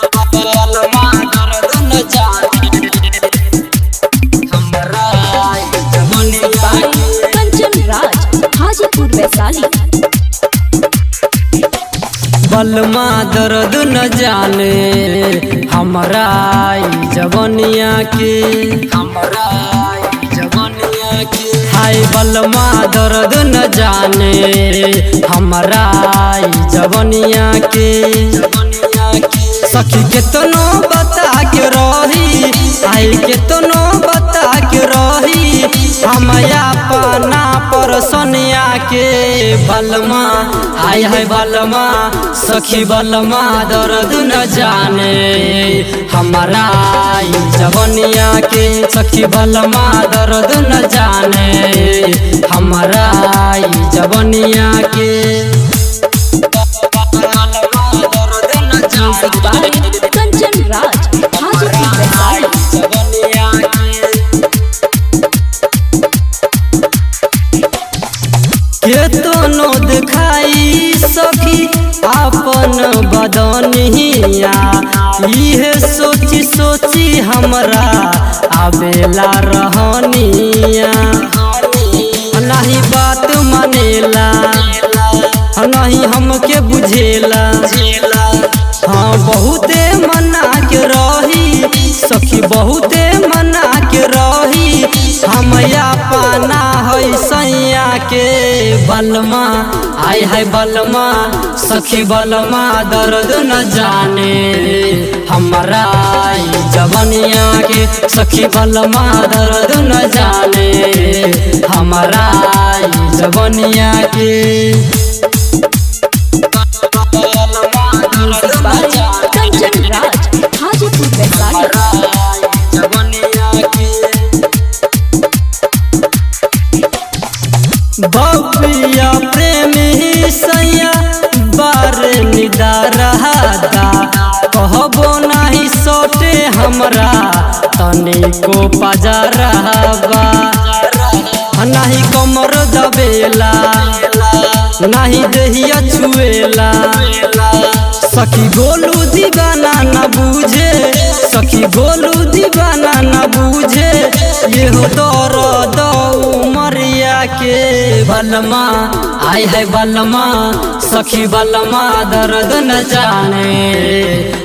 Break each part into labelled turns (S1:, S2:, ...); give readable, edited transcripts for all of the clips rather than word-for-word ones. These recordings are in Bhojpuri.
S1: बलमा दर्द न जाने हमरा जवनिया के।
S2: कंचन राज हाजीपुर वैशाली।
S1: बलमा दर्द न जाने हमरा जवनिया के, हमरा जवनिया के। हाय बलमा दर्द न जाने हमरा जवनिया के, जवनिया के। सखी केतनो बता के रही, आई केतनो बता के रही हम अपना परसनिया के। बलमा आय है बलमा सखी बलमा दर्द न जाने हमारा जवनिया के। सखी बलमा दर्द न जाने हमारा जवनिया के।
S2: कंचन राज हाजीपुर वैशाली।
S1: केतनो दिखाई सखी अपन बदनिया, इहे सोची सोची हमरा आवेला रहनिया। नहीं बात मानेला नहीं हमके बुझेला, हाँ बहुते मना के रही सखी बहुते मना के रही हम अपना है सैया के। बलमा आय है बलमा सखी बलमा दर्द न जाने हमरा जवनिया के। सखी बलमा दर्द न जाने हमरा जवनिया के।
S2: कंचन राज हाजीपुर वैशाली।
S1: बबिया प्रेमी सैया बार निदा रहता, कहबो नहीं सोटे हमरा तनिको पजा रहबा। नहीं कमर दबेला नहीं देहिया छुएला, सखी गोलू दीवाना न बूझे, सखी गोलू दीवाना न बूझे ये हो दर्द उमरिया के। बलमा आय है बलमा सखी बलमा दर्द न जाने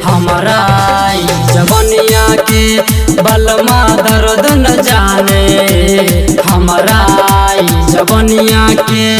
S1: हमारा जवनिया के। बलमा दर्द न जाने हमारा जवनिया के।